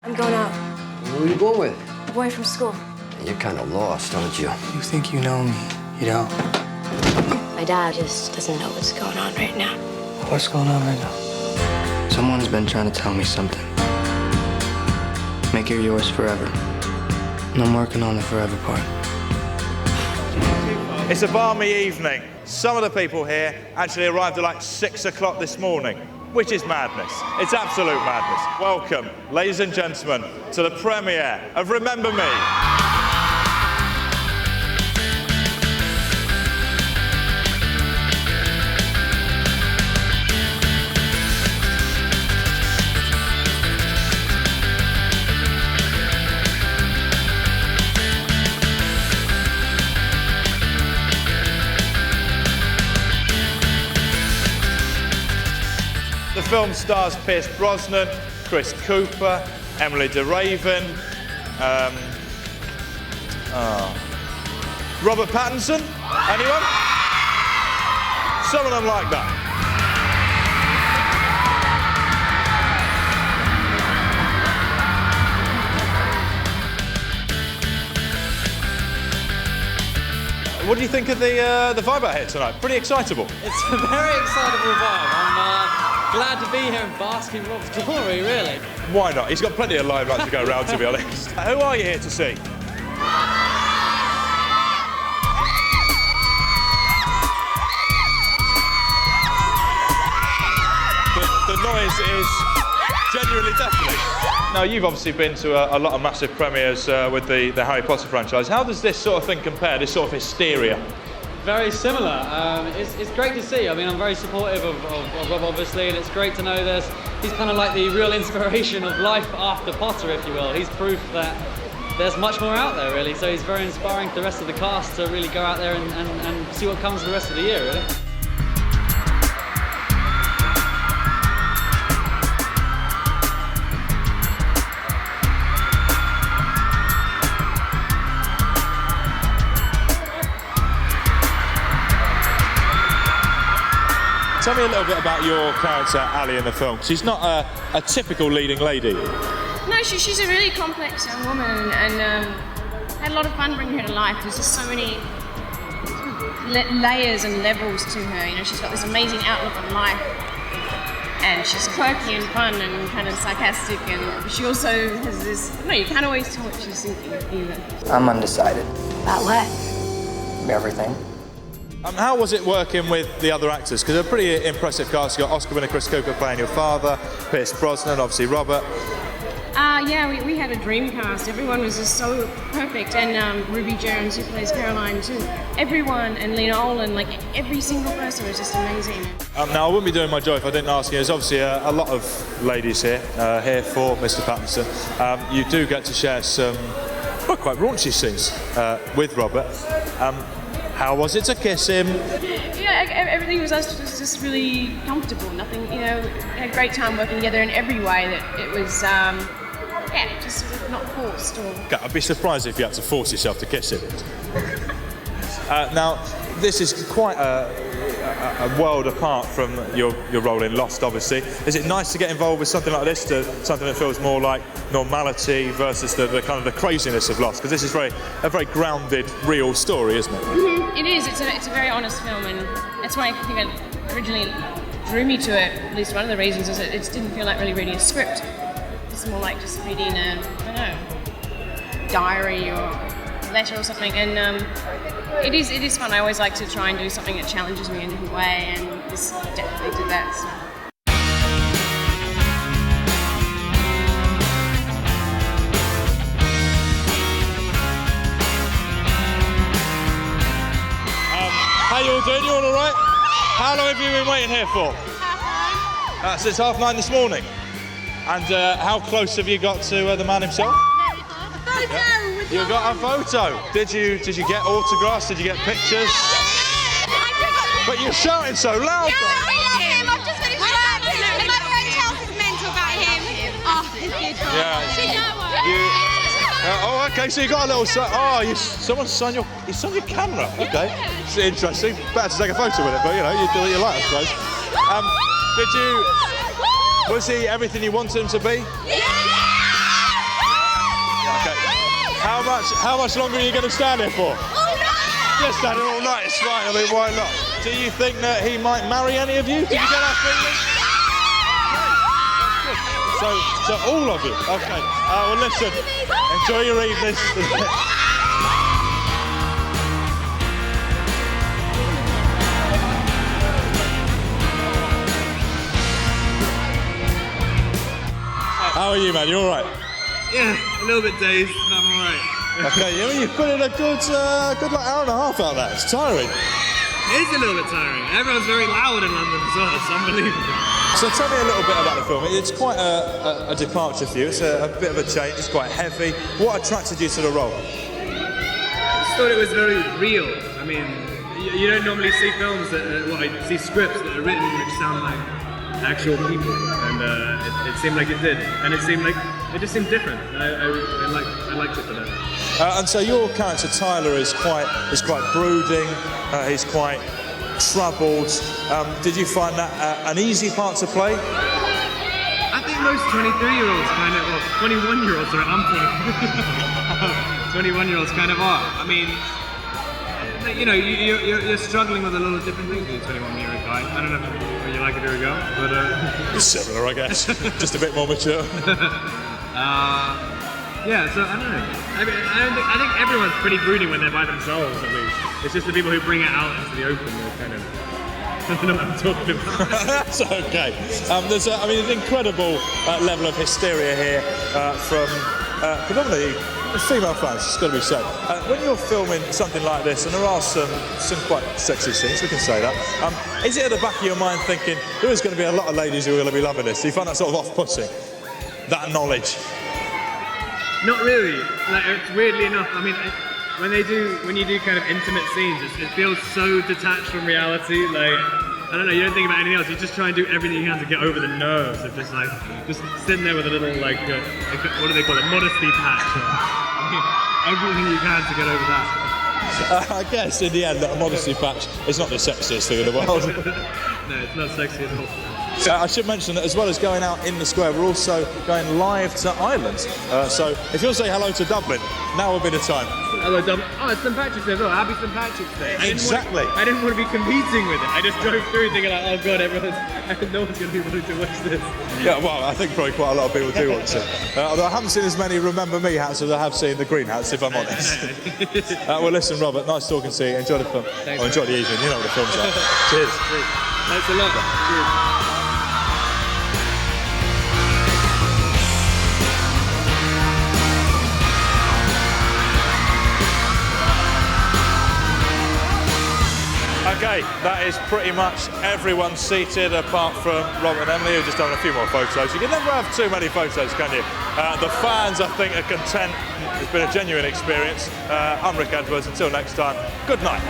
I'm going out. Who are you going with? A boy from school. You're kind of lost, aren't you? You think you know me, you don't. My dad just doesn't know what's going on right now. What's going on right now? Someone's been trying to tell me something. Make her yours forever. And I'm working on the forever part. It's a balmy evening. Some of the people here actually arrived at like 6 o'clock this morning, which is madness. It's absolute madness. Welcome, ladies and gentlemen, to the premiere of Remember Me. The film stars Pierce Brosnan, Chris Cooper, Emily de Raven, Robert Pattinson. Anyone? Some of them like that. What do you think of the vibe out here tonight? Pretty excitable. It's a very excitable vibe. I'm glad to be here and bask in Rob's glory, really. Why not? He's got plenty of limelight to go around, to be honest. Who are you here to see? The noise is genuinely deafening. Now, you've obviously been to a lot of massive premieres with the Harry Potter franchise. How does this sort of thing compare, this sort of hysteria? Very similar. It's great to see. I mean, I'm very supportive of Rob, obviously, and it's great to know he's kind of like the real inspiration of life after Potter, if you will. He's proof that there's much more out there, really. So he's very inspiring to the rest of the cast to really go out there and see what comes the rest of the year, really. Tell me a little bit about your character, Ali, in the film. She's not a typical leading lady. No, she's a really complex young woman and had a lot of fun bringing her to life. There's just so many layers and levels to her. You know, she's got this amazing outlook on life and she's quirky and fun and kind of sarcastic, and she also has this, you can't always tell what she's thinking either. I'm undecided. About what? Everything. How was it working with the other actors? Because they're a pretty impressive cast. You've got Oscar winner Chris Cooper playing your father, Pierce Brosnan, obviously Robert. Yeah, we had a dream cast. Everyone was just so perfect. And Ruby Jones, who plays Caroline too. Everyone, and Lena Olin, like every single person was just amazing. Now, I wouldn't be doing my job if I didn't ask you. There's obviously a lot of ladies here for Mr. Pattinson. You do get to share some quite raunchy scenes with Robert. How was it to kiss him? Yeah, everything was just really comfortable. Nothing, we had a great time working together in every way. That it was, just sort of not forced or. I'd be surprised if you had to force yourself to kiss him. Now, this is quite a world apart from your role in Lost, obviously. Is it nice to get involved with something like this, something that feels more like normality versus the kind of the craziness of Lost? Because this is a very grounded, real story, isn't it? Mm-hmm. It is. It's a very honest film, and that's why I think it originally drew me to it. At least one of the reasons is that it didn't feel like really reading a script. It's more like just reading a diary or a letter or something, and it is fun. I always like to try and do something that challenges me in a different way, and this definitely did that. So. How you all doing? You all right? How long have you been waiting here for? Since 9:30 this morning. And how close have you got to the man himself? A photo! Yeah. You got a photo. Did you get autographs? Did you get pictures? But you're shouting so loud. Yeah, I love him. I've just finished work and my friend Chelsea's mental about him. Oh, he's beautiful. Yeah. Okay. So you got a little. Someone signed your camera. Okay. It's interesting. Better to take a photo with it, but you do what you like, I suppose. Was he everything you wanted him to be? Yeah! How much longer are you going to stand here for? Just stand here all night. It's fine. I mean, why not? Do you think that he might marry any of you? Did you get that feeling? So all of you. Okay. Well, listen. Enjoy your evening. How are you, man? You all right? Yeah, a little bit dazed, but I'm all right. Okay, I mean, you've put in a good like hour and a half out of that. It's tiring. It is a little bit tiring. Everyone's very loud in London as well. It's unbelievable. So tell me a little bit about the film. It's quite a departure for you. It's a bit of a change. It's quite heavy. What attracted you to the role? I just thought it was very real. I mean, you don't normally see films that, I see scripts that are written which sound like actual people, and it seemed like it did, and it just seemed different. I liked it for that. And so your character Tyler is quite brooding. He's quite troubled. Did you find that an easy part to play? I think most 23-year-olds kind of, well, 21-year-olds are. I'm 21-year-olds kind of are. I mean, you know, you're struggling with a lot of different things as a 21-year-old guy. I don't know if you like it or go, but Similar, I guess. Just a bit more mature. Yeah, so I don't know. I mean, I think everyone's pretty brooding when they're by themselves, at least. It's just the people who bring it out into the open that kind of. I don't know what I'm talking about. That's okay. There's an incredible level of hysteria here from predominantly female fans, it's got to be said. When you're filming something like this, and there are some quite sexy scenes, we can say that, is it at the back of your mind thinking, there is going to be a lot of ladies who are going to be loving this? Do you find that sort of off-putting? That knowledge? Not really. Like, weirdly enough, I mean, when you do kind of intimate scenes, it feels so detached from reality. Like, I don't know, you don't think about anything else. You just try and do everything you can to get over the nerves of just sitting there with a little what do they call it? Modesty patch. I mean, everything you can to get over that. I guess in the end, that a modesty patch is not the sexiest thing in the world. No, it's not sexy at all. I should mention that as well as going out in the square, we're also going live to Ireland. So if you'll say hello to Dublin, now will be the time. Hello, Dublin. Oh, it's St. Patrick's Day as well. Happy St. Patrick's Day. Exactly. I didn't want to be competing with it. I just drove through thinking like, oh god, no one's going to be willing to watch this. Yeah, well, I think probably quite a lot of people do want to. Although I haven't seen as many Remember Me hats as I have seen the green hats, if I'm honest. Well, listen, Robert, nice talking to you. Enjoy the film. Thanks, or enjoy the evening. You know what the film's like. Cheers. Thanks a lot. Cheers. Okay, that is pretty much everyone seated apart from Robert and Emily, who are just having a few more photos. You can never have too many photos, can you? The fans, I think, are content. It's been a genuine experience. I'm Rick Edwards. Until next time, good night.